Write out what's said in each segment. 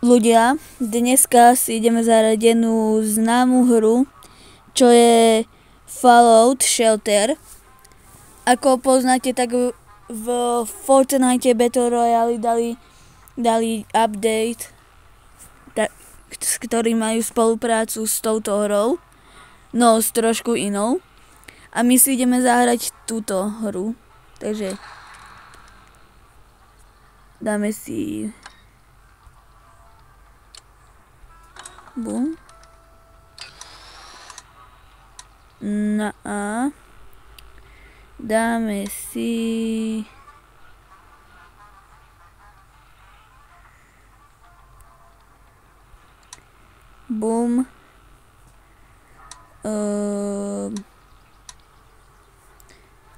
Ľudia, dneska si ideme zahrať jednu známú hru, čo je Fallout Shelter. Ako poznáte, tak v Fortnite Battle Royale dali update, s ktorým majú spoluprácu s touto hrou, no s trošku inou. A my si ideme zahrať túto hru, takže dáme si bum na A, dáme si bum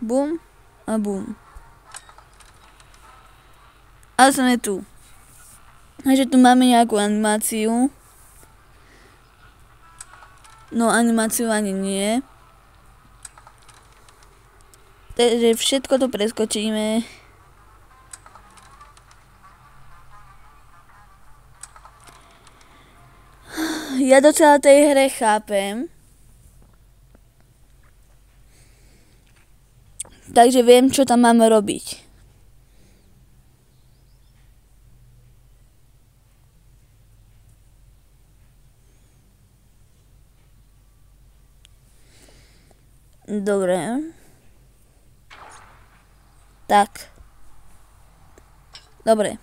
bum a bum. A sme tu. Takže tu máme nejakú animáciu. No animáciu ani nie. Takže všetko to preskočíme. Ja do celej tej hre chápem. Takže viem, čo tam máme robiť. Dobre. Tak. Dobre.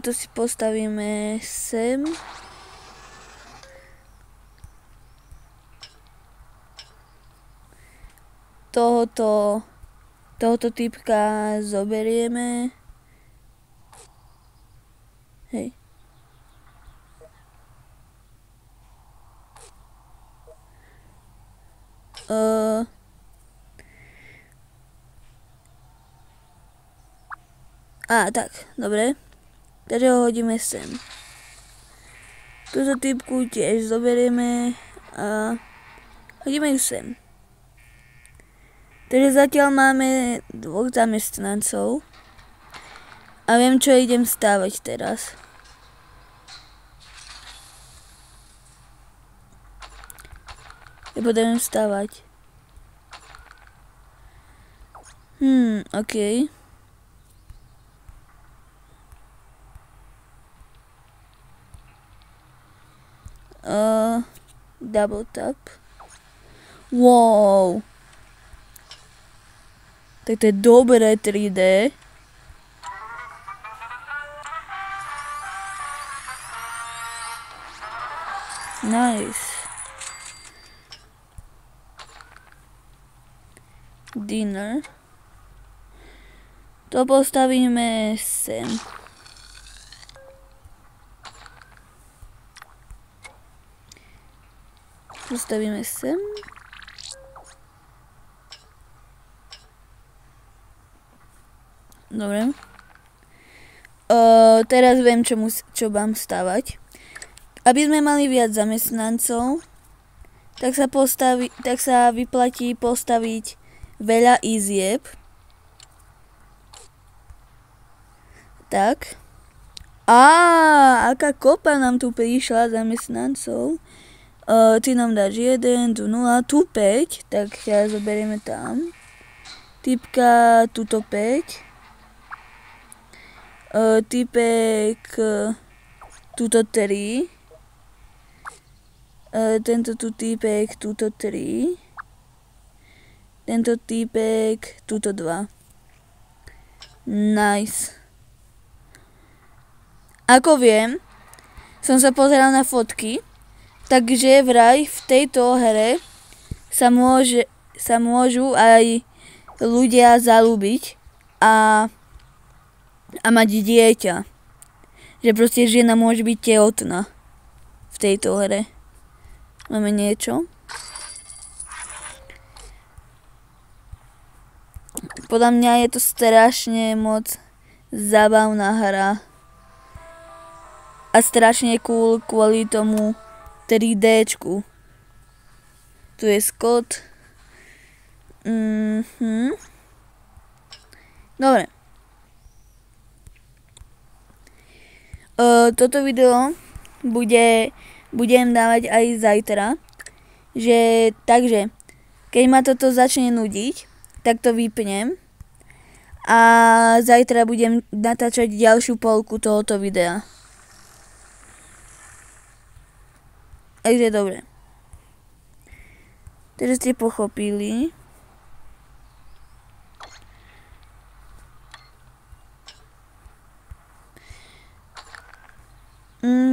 Tu si postavíme sem. Tohoto typka zoberieme. Hej. Tak, dobre. Takže ho hodíme sem. Túto typku tiež zoberieme a hodíme ju sem. Takže zatiaľ máme 2 zamestnancov a viem, čo idem stávať teraz. Ja budem stávať. OK. Double tap. Wow. Tak to je dobré 3D. Nice. Dinner. To postavíme sem. Postavíme sem. Dobre. Teraz viem, čo mám stavať. Aby sme mali viac zamestnancov, tak sa vyplatí postaviť veľa izieb. Tak. Aká kopa nám tu prišla zamestnancov. Ty nám dáš 1, tu 0, tu 5, tak ja zoberieme tam. Typka, tuto 5. Typek, tuto 3. Tento tu typek, tuto 3. Tento typek, tuto 2. Nice. Ako viem, som sa pozeral na fotky, takže vraj v tejto hre sa môžu aj ľudia zaľúbiť a mať dieťa. Že proste žena môže byť tehotná v tejto hre. Máme niečo. Podľa mňa je to strašne moc zábavná hra. A strašne cool kvôli tomu 3Dčku. Tu je Scott. Dobre. Toto video budem dávať aj zajtra. Takže, keď ma toto začne nudiť, tak to vypnem. A zajtra budem natáčať ďalšiu polku tohoto videa. Takže dobre. Takže ste pochopili.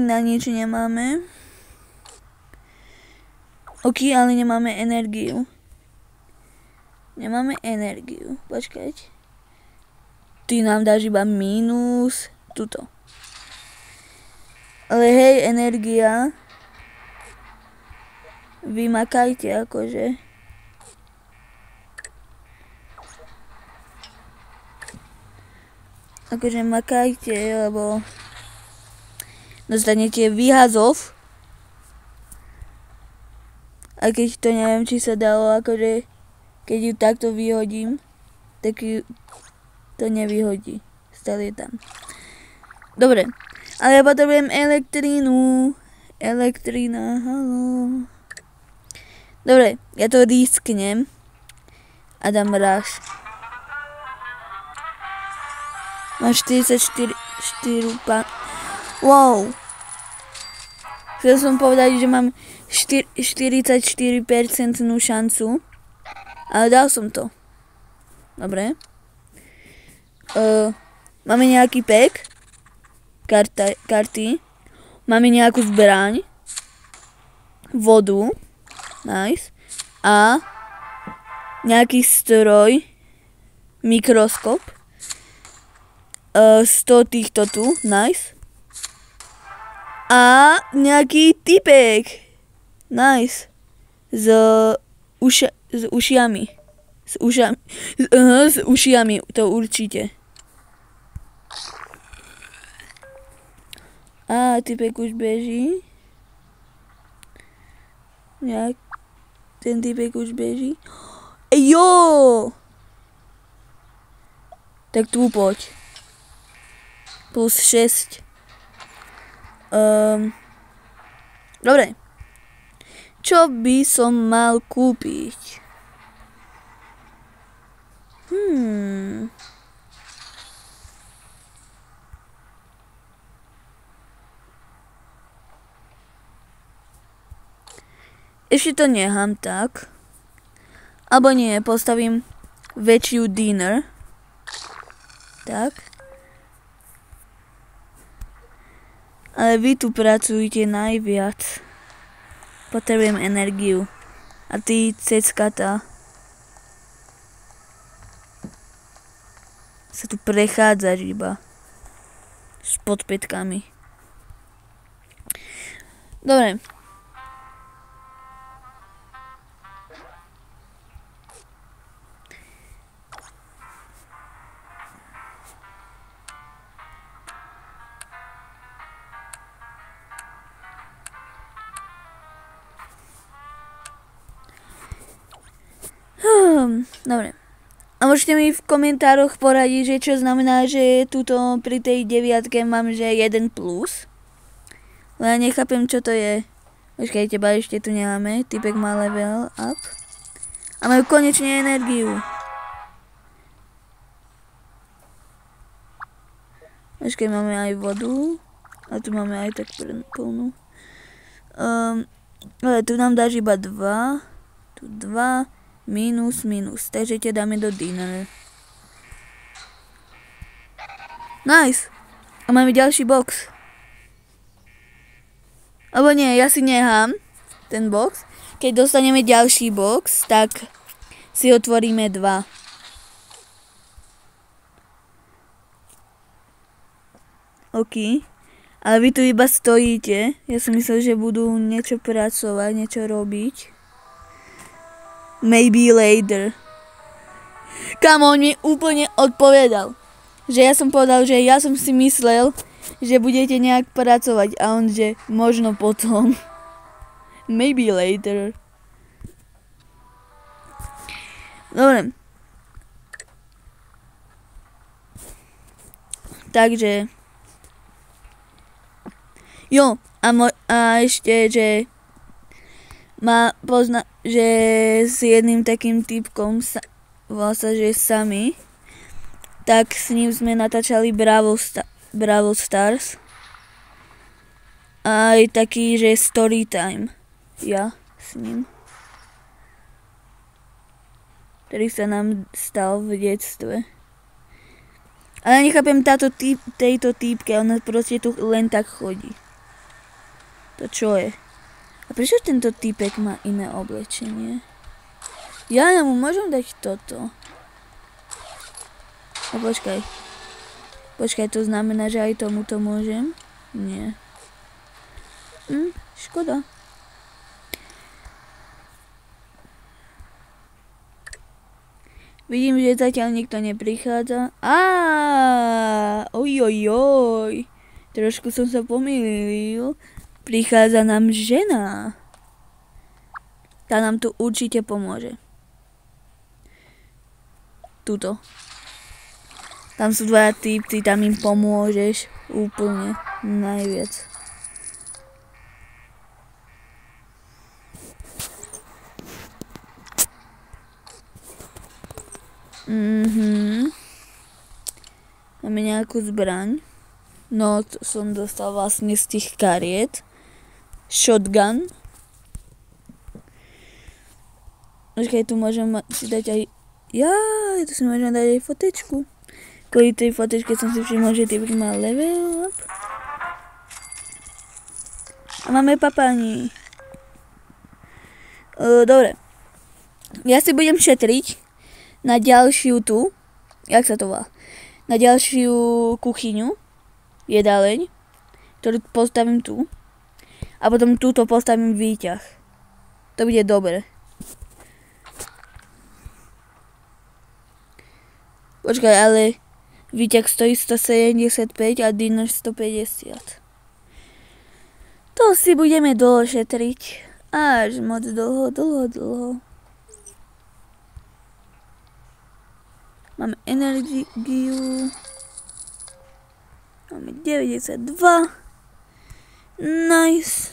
Na nič nemáme. Ok, ale nemáme energiu. Počkať. Ty nám dáš iba mínus. Tuto. Ale hej, energia. Vy makajte, akože. Akože makajte, lebo dostanete výhazov. A keď to neviem, či sa dalo, akože keď ju takto vyhodím, tak ju to nevyhodí. Stále je tam. Dobre. Ale ja potrebujem elektrínu. Elektrína, haló. Dobre, ja to risknem. A dám ráž. Mám 44 Wow. Chcel som povedať, že mám 44% šancu. Ale dal som to. Dobre. Máme nejaký pack. Karty. Máme nejakú zbraň. Vodu. Nice. A nejaký stroj. Mikroskop. 100 týchto tu. Nice. A nejaký typek. Nice. S ušiami. S ušiami, to určite. A typek už beží. Ten typek už beží. Jo! Tak tu poď. Plus 6. Dobre. Čo by som mal kúpiť? Ešte to nechám tak. Alebo nie, postavím väčšiu dinner. Tak. Ale vy tu pracujete najviac. Potrebujem energiu. A ty, ceckata, sa tu prechádzaš iba. S podpätkami. Dobre. Dobre. A môžete mi v komentároch poradiť, že čo znamená, že tuto pri tej 9 mám, že 1+. Ale ja nechápem, čo to je. Počkaj, teba ešte tu nemáme. Typek má level up. A majú konečne energiu. Počkaj, máme aj vodu. A tu máme aj tak plnú. Ale tu nám dáš iba 2. Tu 2. Minus. Takže ťa dáme do dinner. Nice. A máme ďalší box. Alebo nie, ja si nechám ten box. Keď dostaneme ďalší box, tak si otvoríme 2. OK. Ale vy tu iba stojíte. Ja som myslel, že budú niečo pracovať, niečo robiť. Maybe later. Kam on mi úplne odpovedal. Že ja som povedal, že ja som si myslel, že budete nejak pracovať. A on, že možno potom. Maybe later. Dobre. Takže... Jo, a ešte, že... že s jedným takým typkom, volá sa, že Sami, tak s ním sme natáčali Brawl Stars. Aj taký, že story time. Ja s ním. Ktorý sa nám stal v detstve. Ale nechápem tejto týpke, ona proste tu len tak chodí. To čo je? A prečo tento týpek má iné oblečenie? Ja mu môžem dať toto. A počkaj. Počkaj, to znamená, že aj tomuto môžem? Nie. Škoda. Vidím, že zatiaľ nikto neprichádza. Ojojoj. Trošku som sa pomýlil. Prichádza nám žena. Tá nám tu určite pomôže. Tuto. Tam sú dvaja týpci, tam im pomôžeš. Úplne. Najviac. Máme nejakú zbraň. No, to som dostal vlastne z tých kariet. Shotgun. Počkaj, tu môžem si dať aj... tu si môžem dať aj fotečku. Kvôli tej fotečke som si všimol, že typek má level up. A máme papani. Dobre. Ja si budem šetriť na ďalšiu tu, jak sa to volá, na ďalšiu kuchyňu, jedáleň, ktorú postavím tu. A potom túto postavím výťah. To bude dobre. Počkaj, ale výťah stojí 175 a dinner 150. To si budeme dlho šetriť. Až moc dlho. Máme energiu. Máme 92. Nice.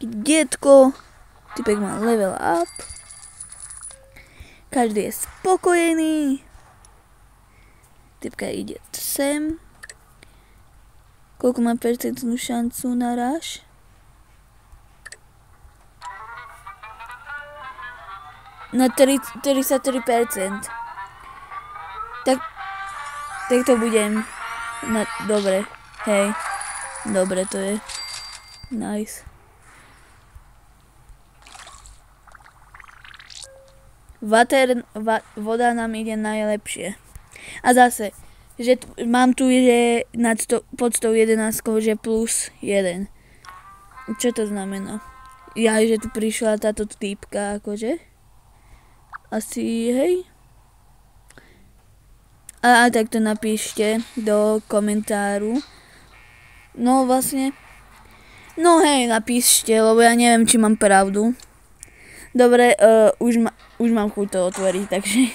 Taký detko. Typek má level up. Každý je spokojený. Typka ide sem. Koľko má percentnú šancu na rush? Na 33%. Tak to budem. Dobre. Hej. Dobre to je. Nice. Voda nám ide najlepšie. A zase, že mám tu, že pod 111, že plus 1. Čo to znamená? Že tu prišla táto týpka, akože. Asi, hej. A tak to napíšte do komentáru. No vlastne. No hej, napíšte, lebo ja neviem, či mám pravdu. Dobre, už mám chuť to otvoriť, takže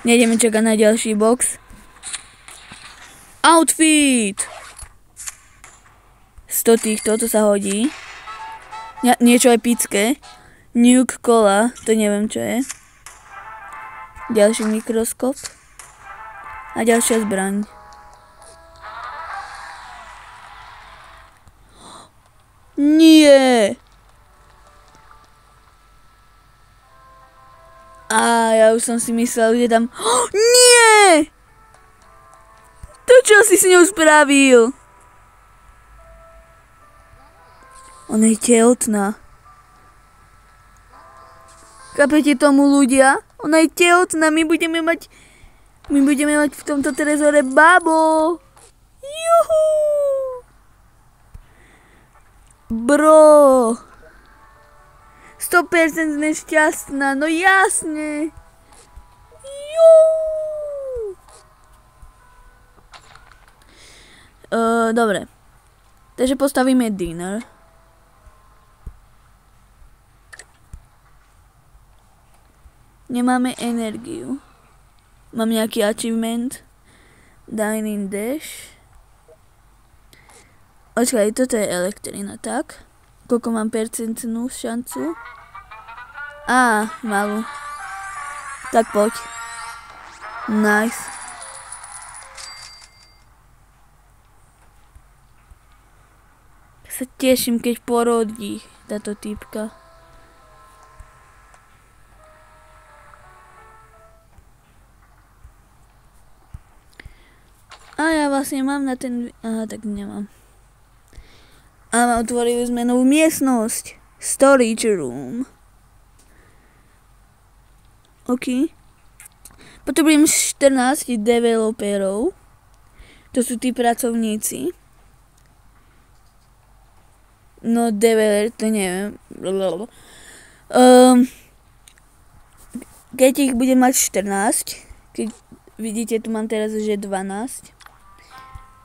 nejdeme čakať na ďalší box. Outfit! 100 týchto, to sa hodí. Niečo epické. Nuke Cola, to neviem čo je. Ďalší mikroskop. A ďalšia zbraň. Nie! Ja už som si myslel, že tam... Nie! To čo si s ňou spravil? Ona je tehotná. Chápete tomu, ľudia? Ona je tehotná, my budeme mať v tomto trezore babo. Juhu! Bro! 100% nešťastná, no jasne. Dobre. Takže postavíme dinner. Nemáme energiu. Mám nejaký achievement. Dining Dash. Očkaj, toto je elektrina, tak? Koľko mám percentnú šancu? Malú. Tak poď. Nice. Sa teším, keď porodí táto týpka. Ja vlastne mám na ten... tak nemám. Otvorili sme novú miestnosť. Storage room. OK. Potrebujem 14 developerov. To sú tí pracovníci. No, developer, to neviem. Keď ich budem mať 14, keď vidíte, tu mám teraz, že 12.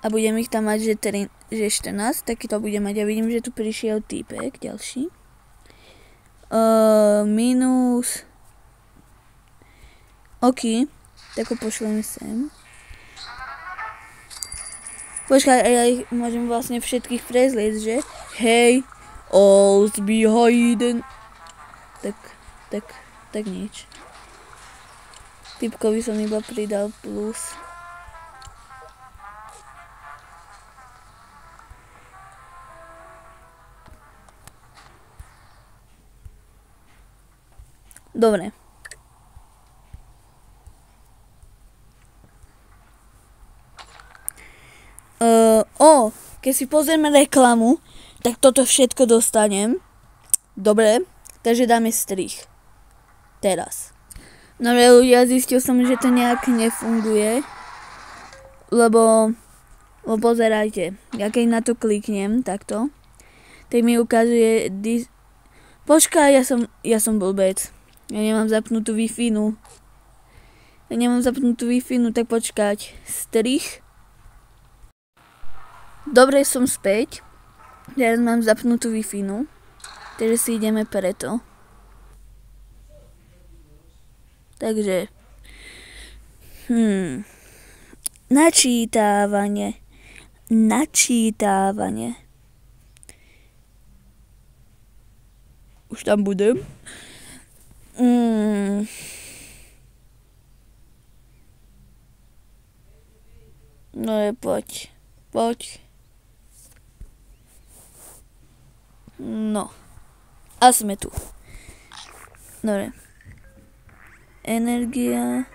A budem ich tam mať, že 14, tak to budem mať. Ja vidím, že tu prišiel týpek, ďalší. Minus... OK, tak ho pošleme sem. Počkaj, ja ich môžem vlastne všetkých prezliecť, že? Hej, all's behind. Tak nič. Typkovi som iba pridal plus. Dobre. Keď si pozrieme reklamu, tak toto všetko dostanem. Dobre, takže dáme strich. Teraz. No ľudia, zistil som, že to nejak nefunguje. Lebo pozerajte, ja keď na to kliknem, takto, tak mi ukazuje... Počkaj, ja som blbec. Ja nemám zapnutú Wi-Fi. Tak počkať. Strich. Dobre, som späť. Teraz mám zapnutú Wi-Fi. Takže si ideme preto. Takže. Načítávanie. Už tam budem. No je, poď. No. A sme tu. Dobre. Energia.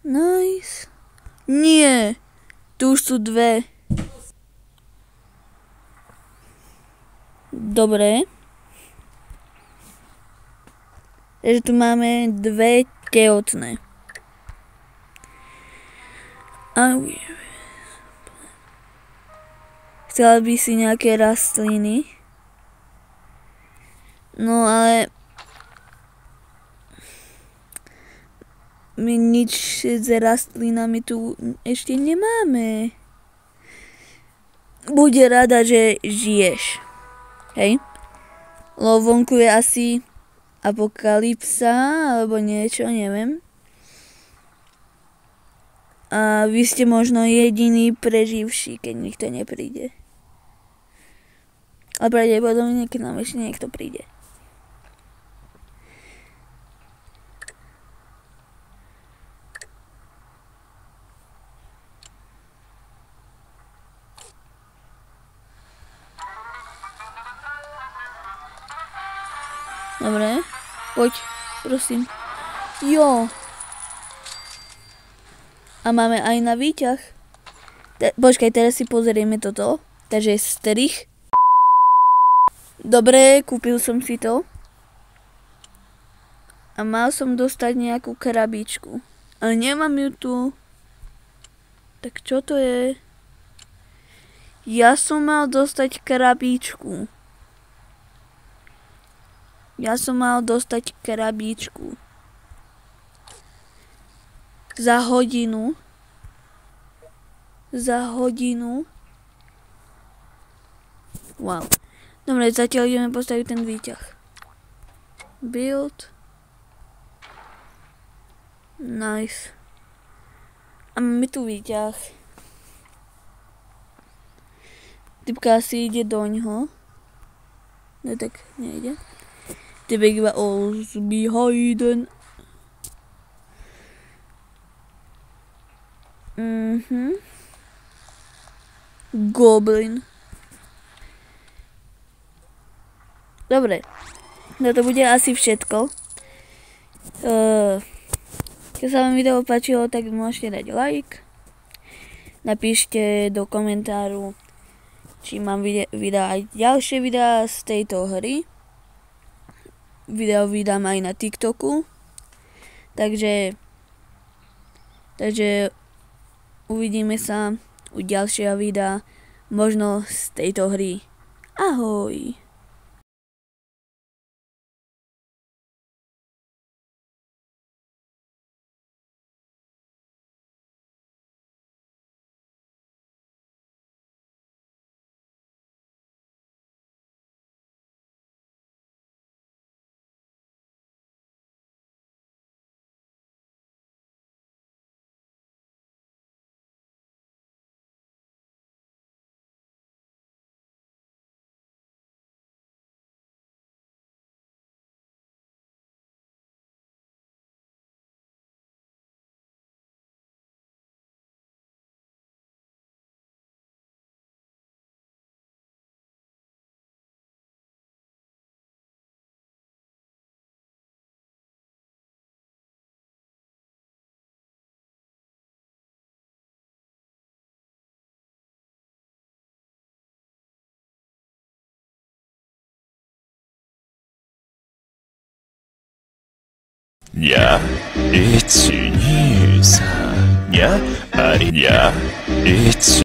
Nice. Nie. Tu už sú dve. Dobre. Takže tu máme dve tehotné. Chcela by si nejaké rastliny. No ale... my nič s rastlinami tu ešte nemáme. Bude rada, že žiješ. Hej? Lebo vonku je asi apokalypsa, alebo niečo, neviem. A vy ste možno jediný preživší, keď nikto nepríde. Ale pravdepodobne k nám ešte niekto príde. Dobre, poď, prosím. Jo. A máme aj na výťah. Počkaj, teraz si pozrieme toto. Takže strich. Dobre, kúpil som si to. A mal som dostať nejakú krabičku. Ale nemám ju tu. Tak čo to je? Ja som mal dostať krabičku. Za hodinu. Wow. Dobre, zatiaľ ideme postaviť ten výťah. Build. Nice. A máme tu výťah. Typka asi ide doňho. No tak nejde. Typek iba behind. Goblin. Dobre. No to bude asi všetko. Keď sa vám video páčilo, tak môžete dať like. Napíšte do komentáru, či mám vydať ďalšie videá z tejto hry. Video vydám aj na TikToku. Takže uvidíme sa u ďalšieho videa, možno z tejto hry. Ahoj! 야, 1, 2, 3, 야, 아리, 야, 1,